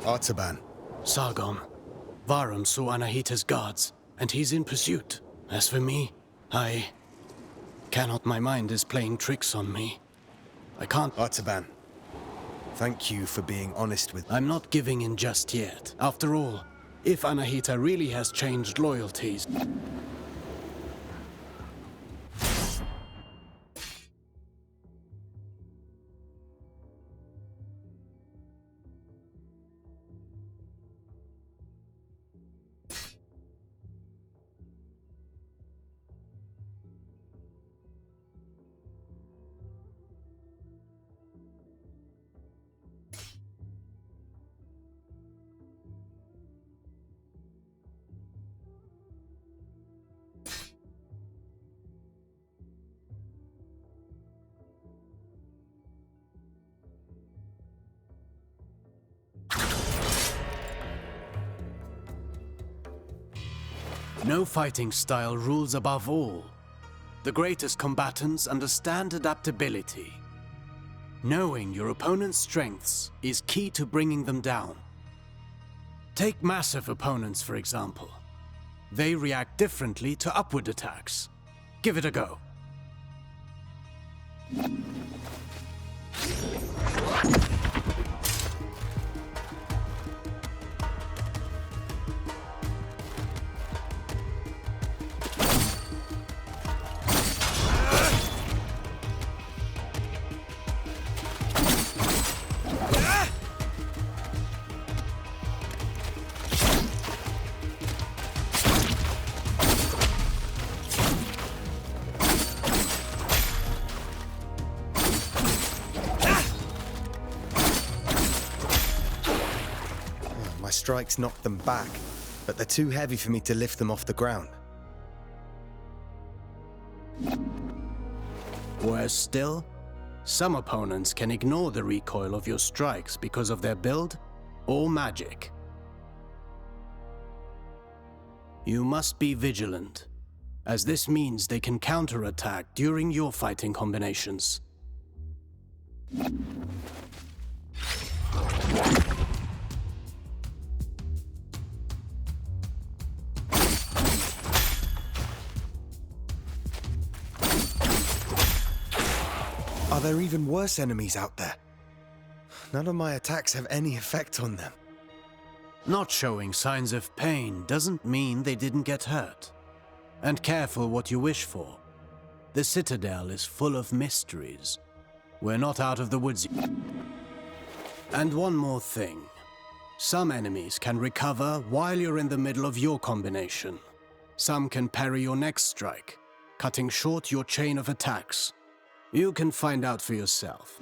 Artaban. Sargon. Varum saw Anahita's guards, and he's in pursuit. As for me, I cannot. My mind is playing tricks on me. I can't. Artaban. Thank you for being honest with... I'm not giving in just yet. After all, if Anahita really has changed loyalties... No fighting style rules above all. The greatest combatants understand adaptability. Knowing your opponent's strengths is key to bringing them down. Take massive opponents, for example. They react differently to upward attacks. Give it a go. My strikes knocked them back, but they're too heavy for me to lift them off the ground. Worse still, some opponents can ignore the recoil of your strikes because of their build or magic. You must be vigilant, as this means they can counterattack during your fighting combinations. Are there even worse enemies out there? None of my attacks have any effect on them. Not showing signs of pain doesn't mean they didn't get hurt. And careful what you wish for. The Citadel is full of mysteries. We're not out of the woods yet. And one more thing. Some enemies can recover while you're in the middle of your combination. Some can parry your next strike, cutting short your chain of attacks. You can find out for yourself.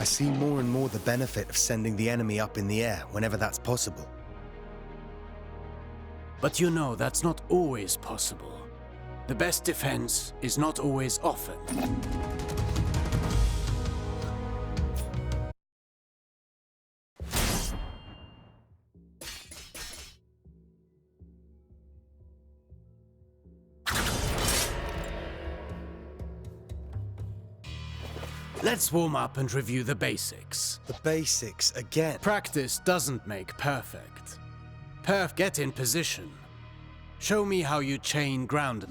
I see more and more the benefit of sending the enemy up in the air whenever that's possible. But you know that's not always possible. The best defense is not always offered. Let's warm up and review the basics. The basics again. Practice doesn't make perfect. Get in position. Show me how you chain ground.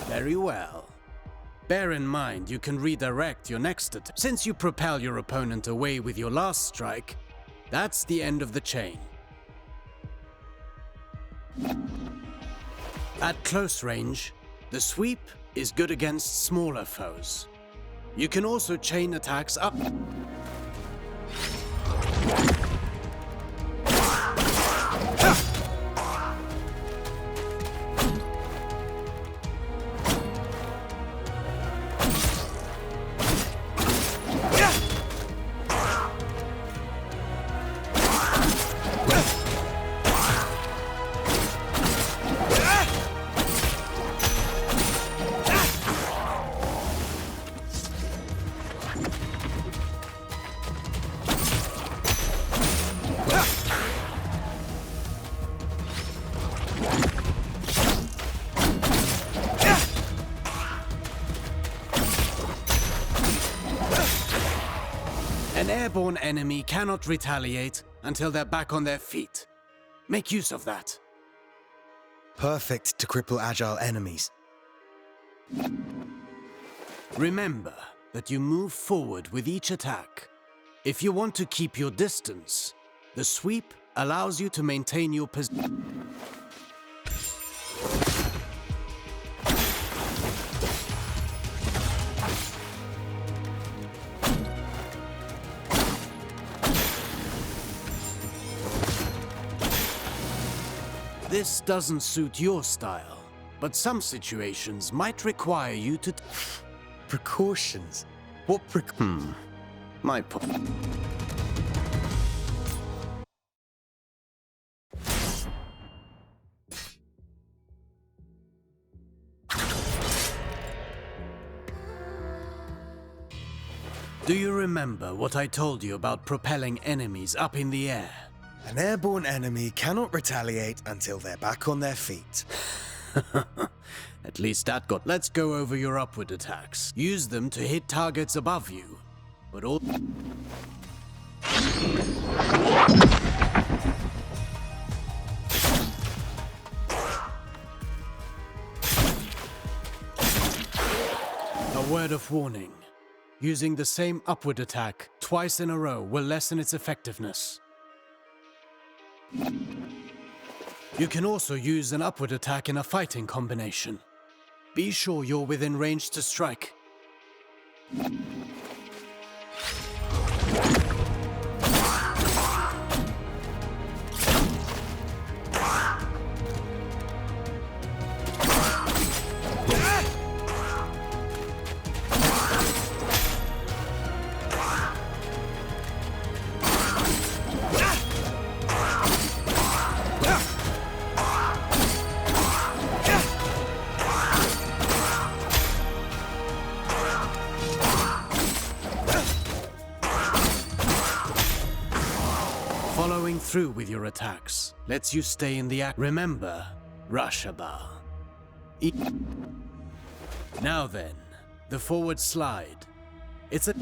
Very well. Bear in mind you can redirect your next attack. Since you propel your opponent away with your last strike, that's the end of the chain. At close range, the sweep is good against smaller foes. You can also chain attacks up. An airborne enemy cannot retaliate until they're back on their feet. Make use of that. Perfect to cripple agile enemies. Remember that you move forward with each attack. If you want to keep your distance, the sweep allows you to maintain your position. This doesn't suit your style, but some situations might require you to... Precautions? What My point. Do you remember what I told you about propelling enemies up in the air? An airborne enemy cannot retaliate until they're back on their feet. At least that got... Let's go over your upward attacks. Use them to hit targets above you. But all... A word of warning. Using the same upward attack twice in a row will lessen its effectiveness. You can also use an upward attack in a fighting combination. Be sure you're within range to strike. Following through with your attacks lets you stay in the act. Remember, Rashaba. Now then, the forward slide. It's a...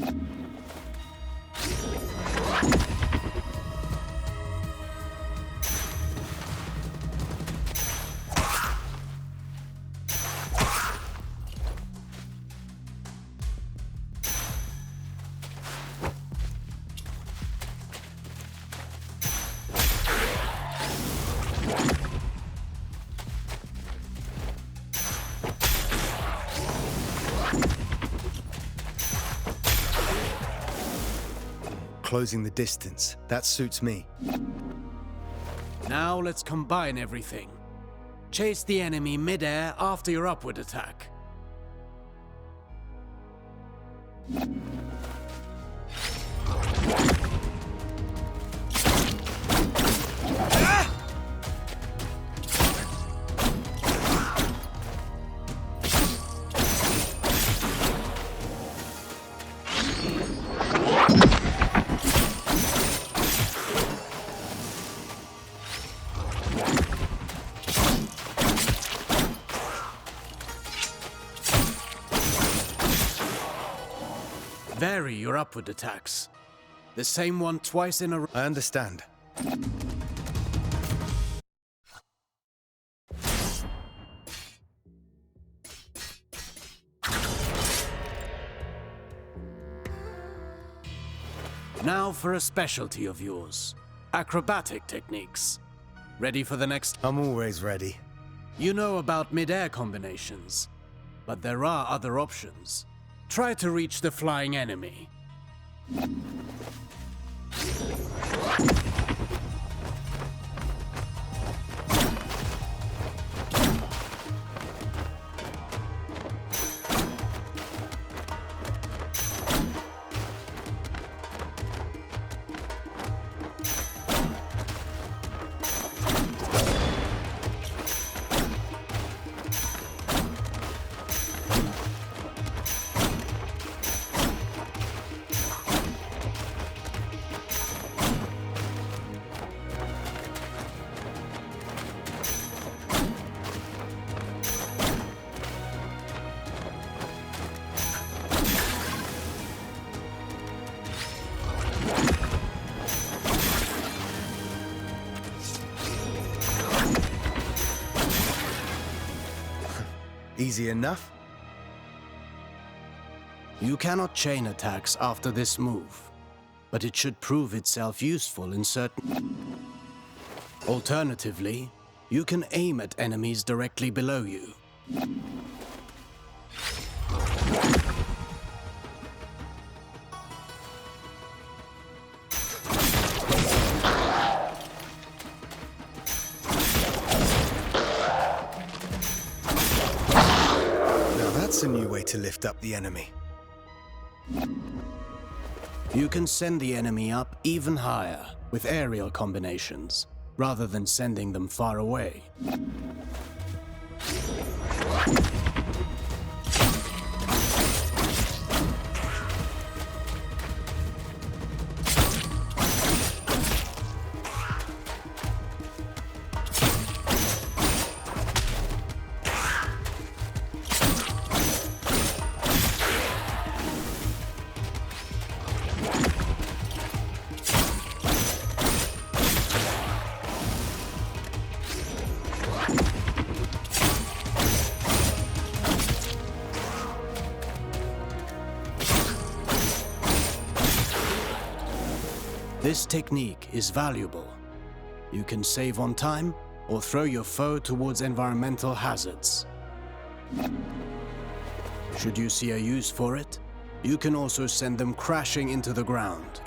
Closing the distance. That suits me. Now let's combine everything. Chase the enemy mid-air after your upward attack. Vary your upward attacks. The same one twice in a row. I understand. Now for a specialty of yours. Acrobatic techniques. Ready for the next... I'm always ready. You know about mid-air combinations, but there are other options. Try to reach the flying enemy. Easy enough. You cannot chain attacks after this move, but it should prove itself useful in certain... Alternatively, you can aim at enemies directly below you. Now that's a new way to lift up the enemy. You can send the enemy up even higher with aerial combinations, rather than sending them far away. This technique is valuable. You can save on time or throw your foe towards environmental hazards. Should you see a use for it, you can also send them crashing into the ground.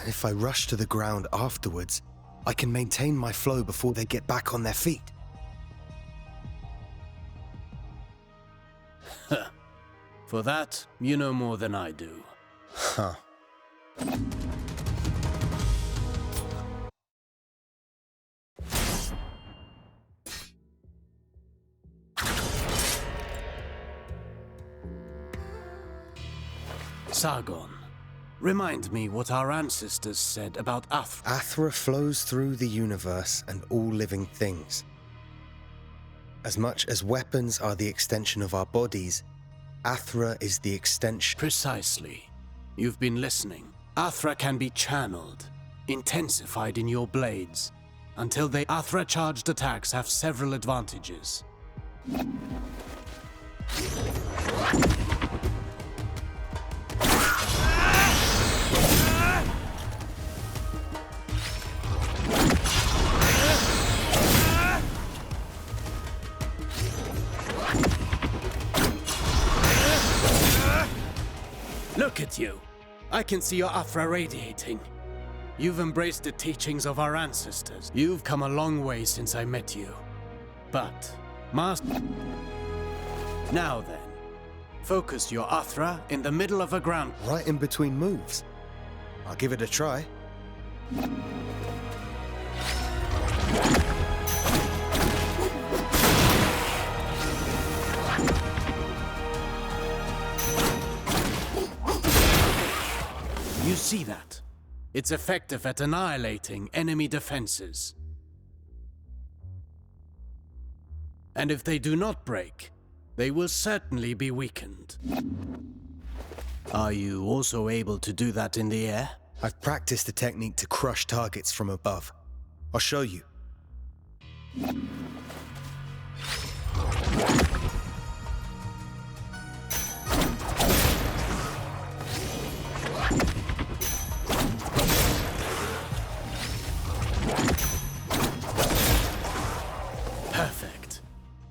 If I rush to the ground afterwards, I can maintain my flow before they get back on their feet. For that, you know more than I do. Huh. Sargon, remind me what our ancestors said about Athra. Athra flows through the universe and all living things. As much as weapons are the extension of our bodies, Athra is the extension... Precisely. You've been listening. Athra can be channeled, intensified in your blades, until they... Athra-charged attacks have several advantages. Look at you. I can see your Athra radiating. You've embraced the teachings of our ancestors. You've come a long way since I met you. But, Master... Now then, focus your Athra in the middle of a ground... Right in between moves. I'll give it a try. You see that? It's effective at annihilating enemy defenses. And if they do not break, they will certainly be weakened. Are you also able to do that in the air? I've practiced the technique to crush targets from above. I'll show you.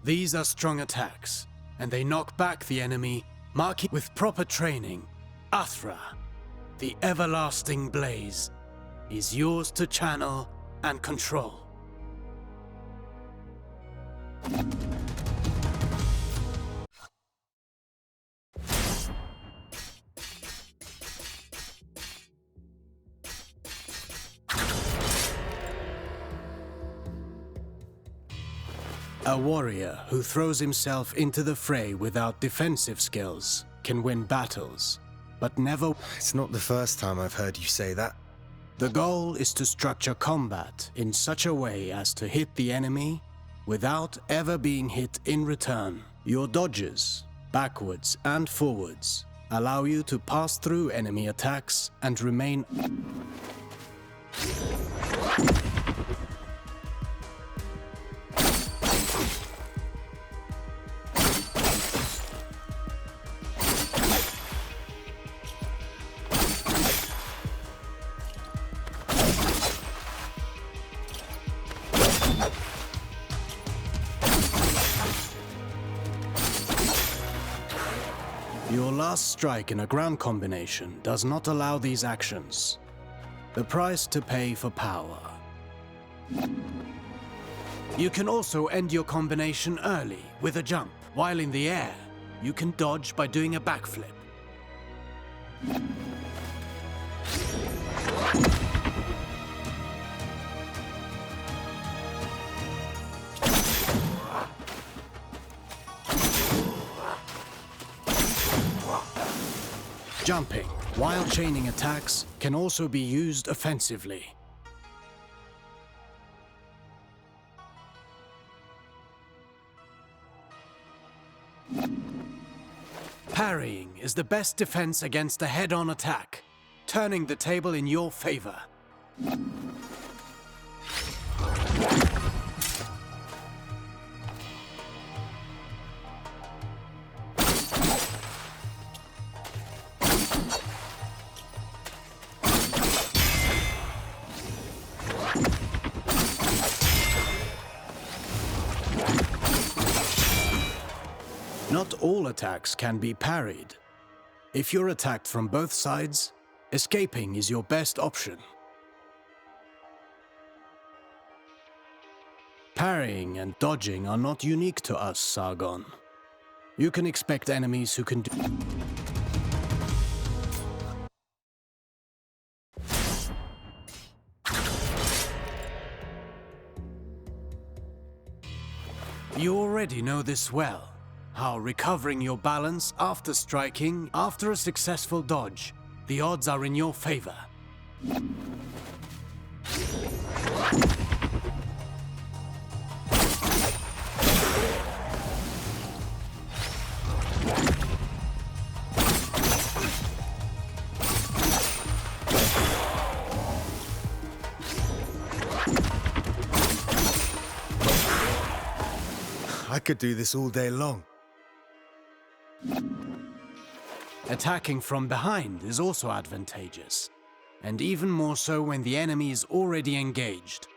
These are strong attacks, and they knock back the enemy, marking with proper training. Athra, the everlasting blaze, is yours to channel and control. A warrior who throws himself into the fray without defensive skills can win battles, but never... It's not the first time I've heard you say that. The goal is to structure combat in such a way as to hit the enemy without ever being hit in return. Your dodges, backwards and forwards, allow you to pass through enemy attacks and remain... Your last strike in a ground combination does not allow these actions. The price to pay for power. You can also end your combination early with a jump. While in the air, you can dodge by doing a backflip. Jumping, while chaining attacks, can also be used offensively. Parrying is the best defense against a head-on attack, turning the table in your favor. Not all attacks can be parried. If you're attacked from both sides, escaping is your best option. Parrying and dodging are not unique to us, Sargon. You can expect enemies who can do... You already know this well. How recovering your balance after striking, after a successful dodge, the odds are in your favor. I could do this all day long. Attacking from behind is also advantageous, and even more so when the enemy is already engaged.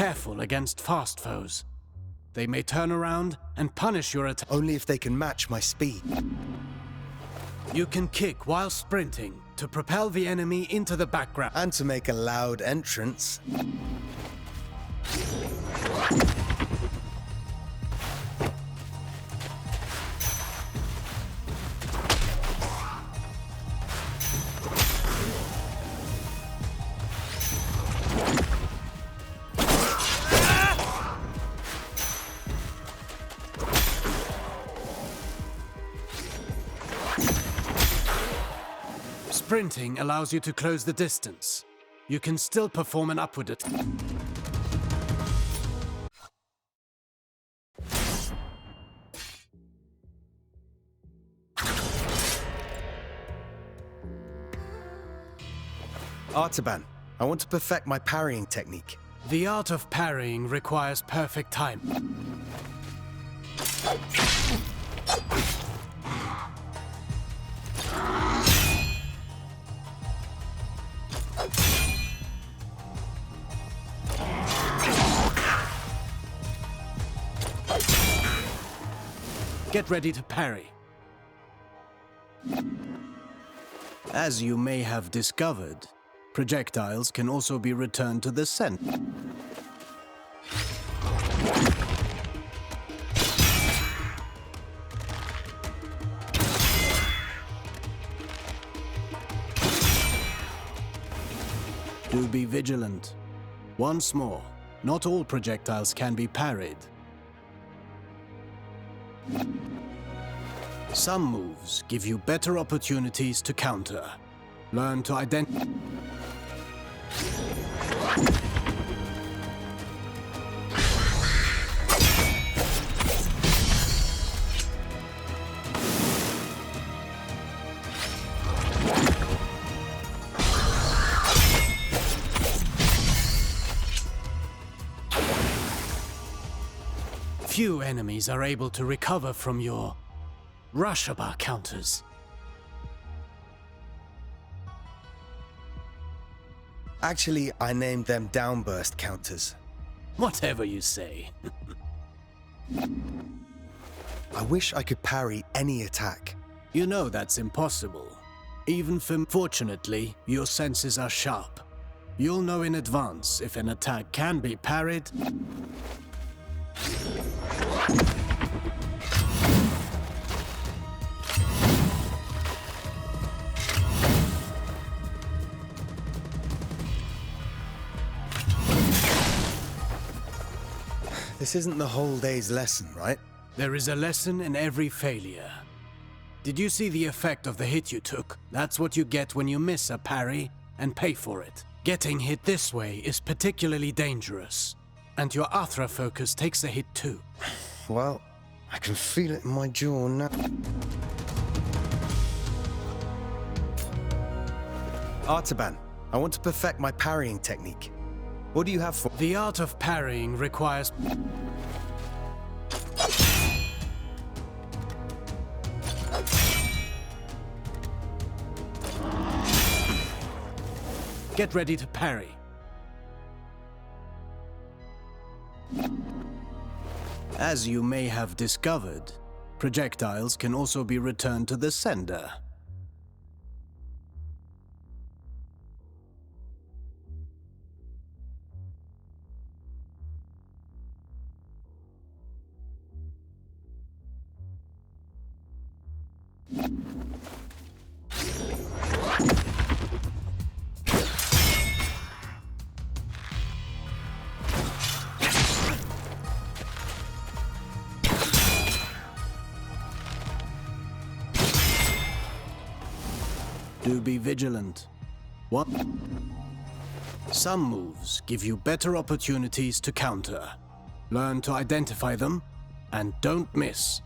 careful against fast foes. They may turn around and punish your attack. Only if they can match my speed. You can kick while sprinting to propel the enemy into the background. And to make a loud entrance. Sprinting allows you to close the distance. You can still perform an upward attack. Artaban, I want to perfect my parrying technique. The art of parrying requires perfect time. Get ready to parry. As you may have discovered, projectiles can also be returned to the center. Do be vigilant. Once more, not all projectiles can be parried. Some moves give you better opportunities to counter. Learn to identify. Few enemies are able to recover from your Rush-bar counters. Actually, I named them downburst counters. Whatever you say. I wish I could parry any attack. You know that's impossible. Even for... Fortunately, your senses are sharp. You'll know in advance if an attack can be parried. This isn't the whole day's lesson, right? There is a lesson in every failure. Did you see the effect of the hit you took? That's what you get when you miss a parry and pay for it. Getting hit this way is particularly dangerous, and your Athra focus takes a hit too. Well, I can feel it in my jaw now. Artaban, I want to perfect my parrying technique. What do you have for... The art of parrying requires... Get ready to parry. As you may have discovered, projectiles can also be returned to the sender. Do be vigilant. What? Some moves give you better opportunities to counter. Learn to identify them, and don't miss.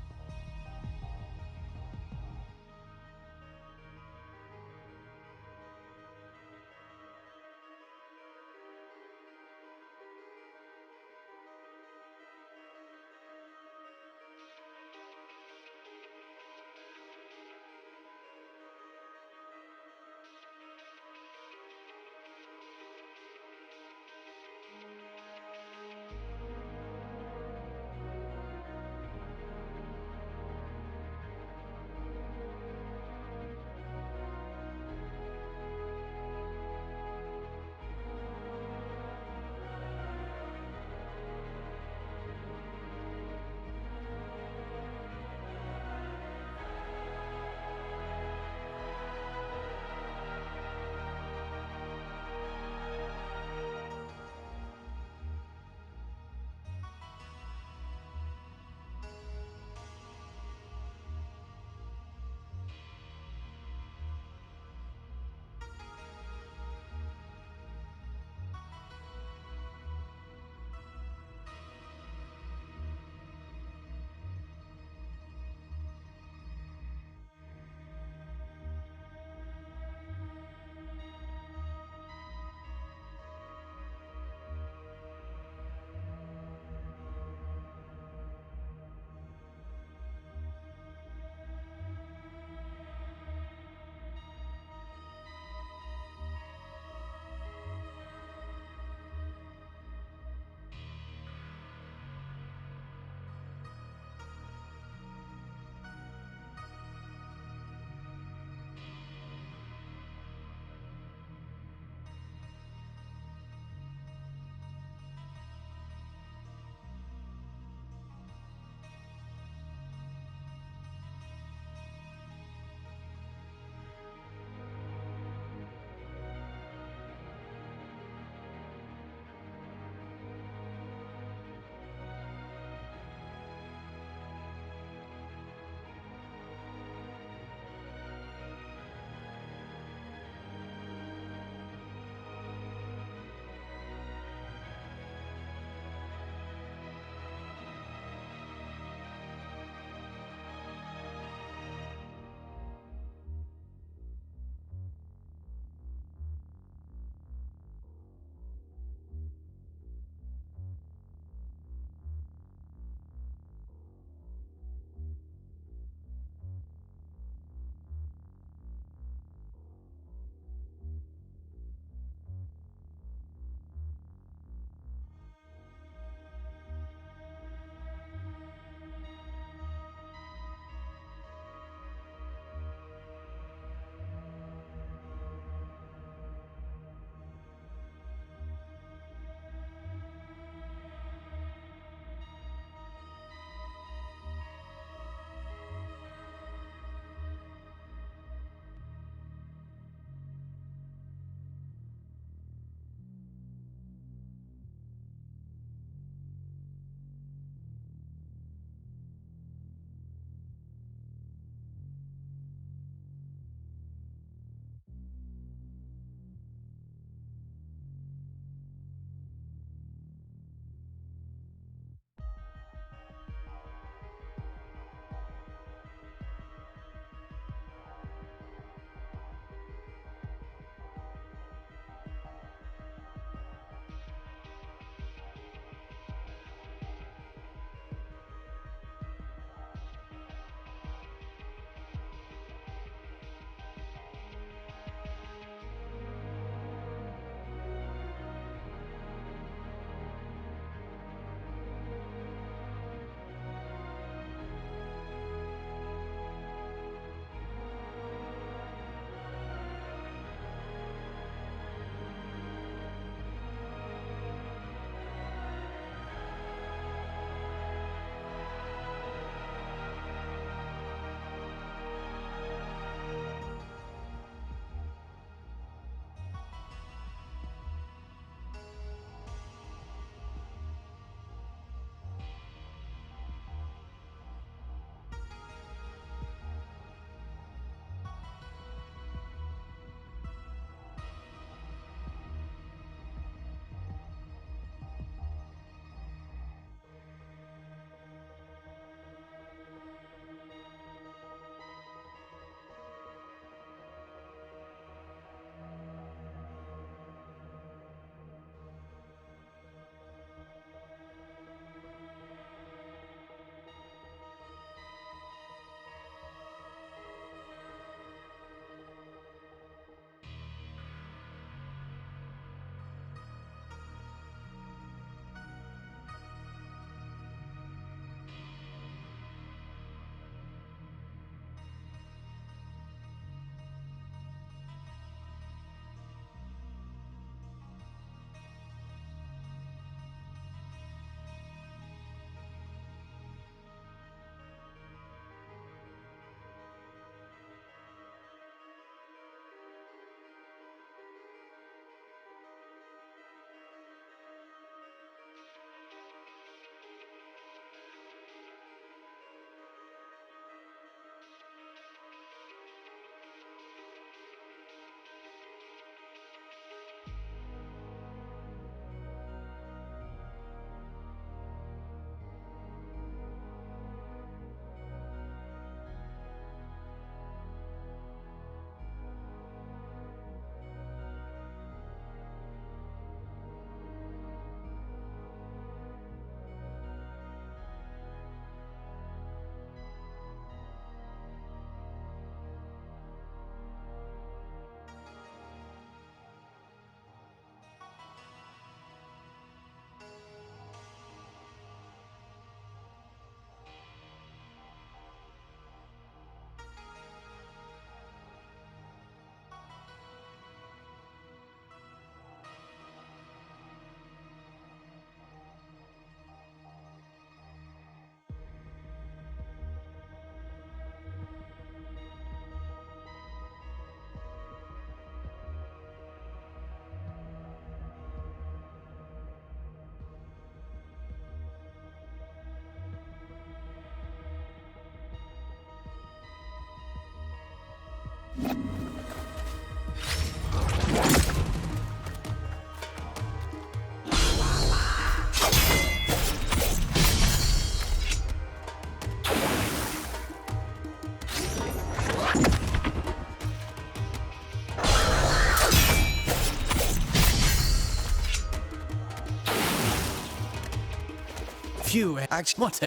Phew, Actually, what?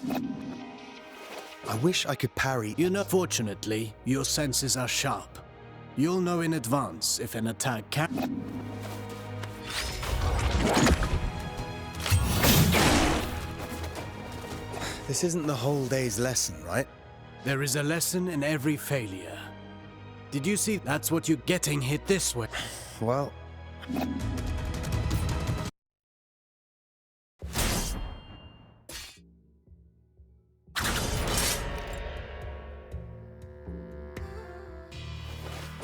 I wish I could parry. You know, fortunately, your senses are sharp. You'll know in advance if an attack can. This isn't the whole day's lesson, right? There is a lesson in every failure. Did you see? That's what you're getting hit this way. Well,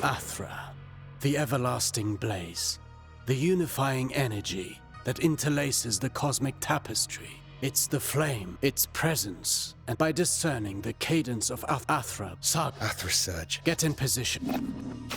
Athra, the everlasting blaze, the unifying energy that interlaces the cosmic tapestry. It's the flame, its presence, and by discerning the cadence of Athra, Athra Surge. get in position.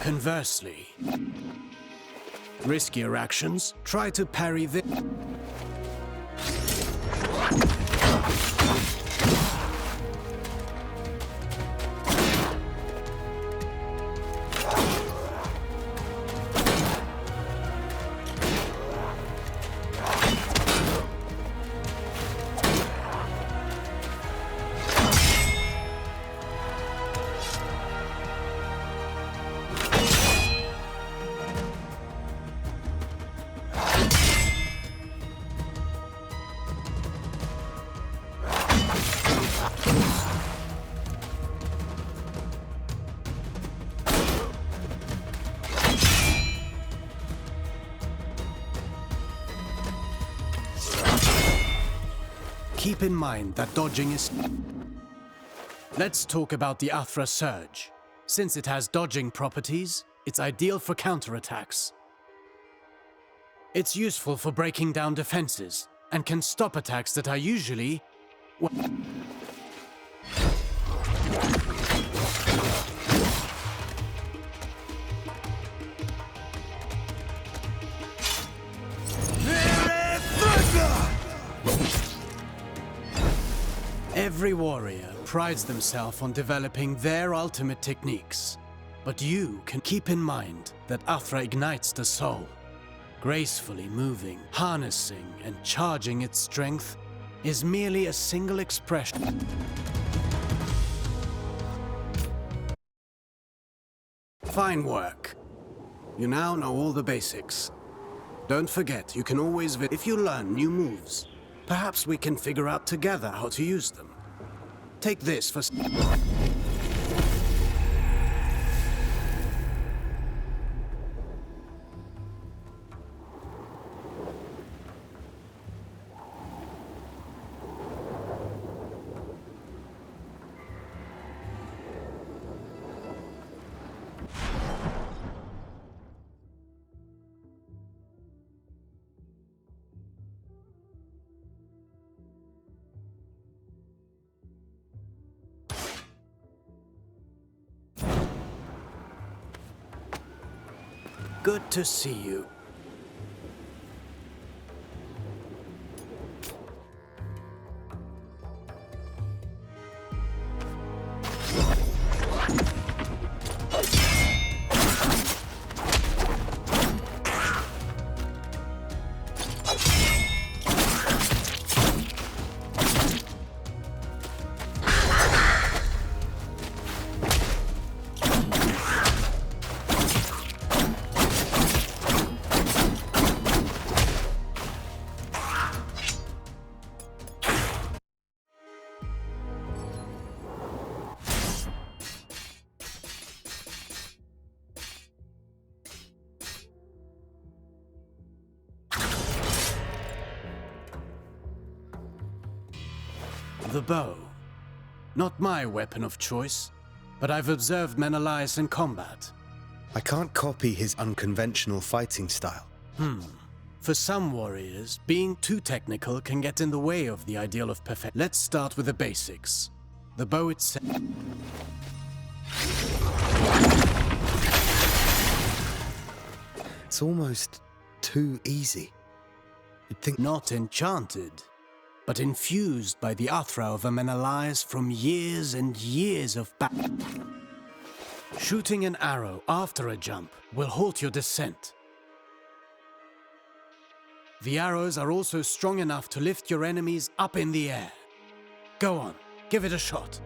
Conversely, riskier actions, try to parry this. Keep in mind that dodging is... Let's talk about the Athra Surge. Since it has dodging properties, it's ideal for counterattacks. It's useful for breaking down defenses, and can stop attacks that are usually... Every warrior prides themselves on developing their ultimate techniques. But you can keep in mind that Athra ignites the soul. Gracefully moving, harnessing, and charging its strength is merely a single expression. Fine work. You now know all the basics. Don't forget, you can always if you learn new moves. Perhaps we can figure out together how to use them. Take this for... Good to see you. The bow. Not my weapon of choice, but I've observed men allies in combat. I can't copy his unconventional fighting style. For some warriors, being too technical can get in the way of the ideal of perfection. Let's start with the basics. The bow itself. It's almost too easy. You'd think Not enchanted, but infused by the Athra of a Menelaus from years and years of battle. Shooting an arrow after a jump will halt your descent. The arrows are also strong enough to lift your enemies up in the air. Go on, give it a shot.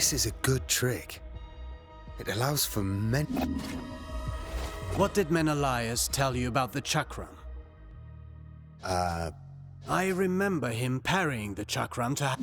this is a good trick. It allows for many... What did Menelaus tell you about the chakram? I remember him parrying the chakram to...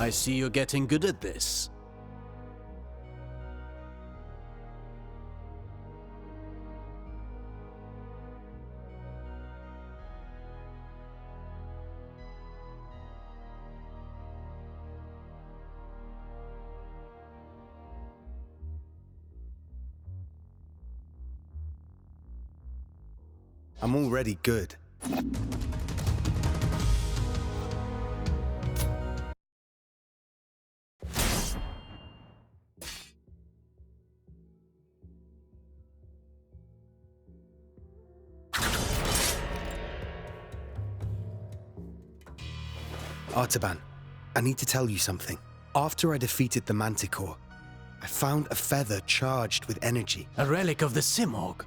I see you're getting good at this. I'm already good. Artaban, I need to tell you something. After I defeated the Manticore, I found a feather charged with energy. A relic of the Simorg.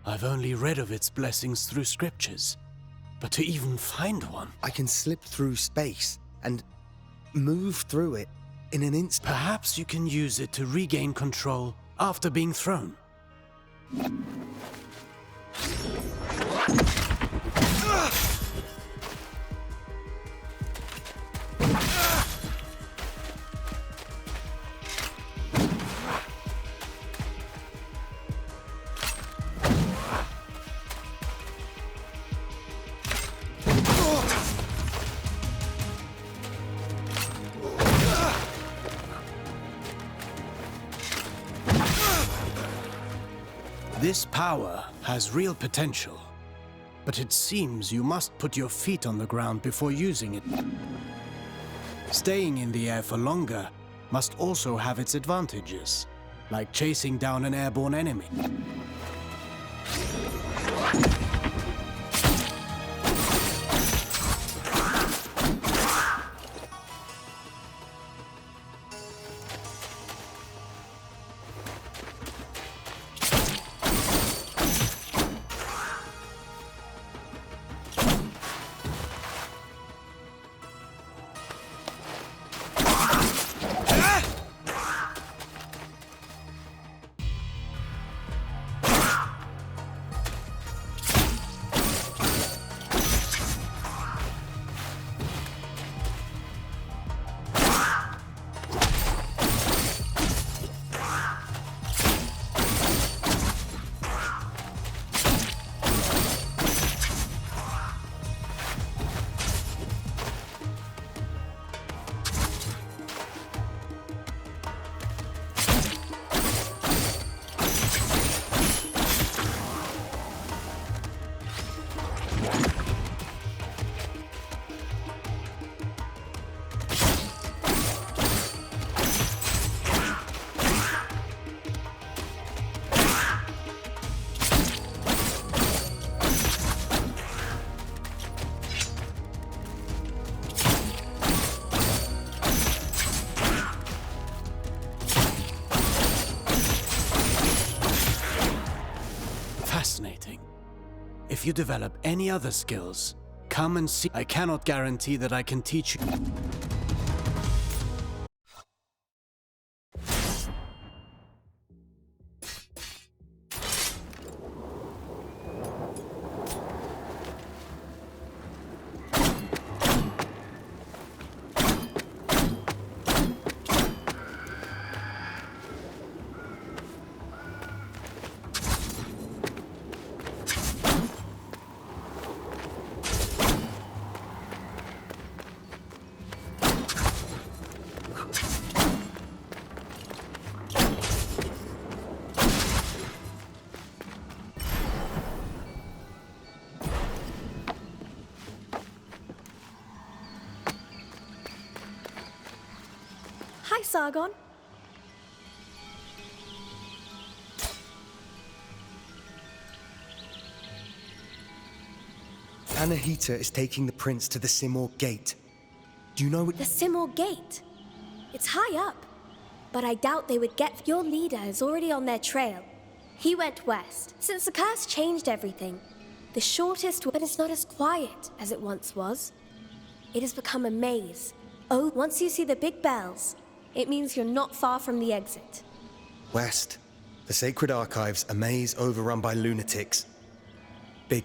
I've only read of its blessings through scriptures, but to even find one... I can slip through space and move through it in an instant. Perhaps you can use it to regain control after being thrown. This power has real potential, but it seems you must put your feet on the ground before using it. Staying in the air for longer must also have its advantages, like chasing down an airborne enemy. If you develop any other skills, come and see. I cannot guarantee that I can teach you. Hi, Sargon. Anahita is taking the prince to the Simor Gate. Do you know what... The Simor Gate. It's high up, but I doubt they would get... Your leader is already on their trail. He went west. Since the curse changed everything, the shortest... But it's not as quiet as it once was. It has become a maze. Oh, once you see the big bells, it means you're not far from the exit. West. The Sacred Archives, a maze overrun by lunatics. Big...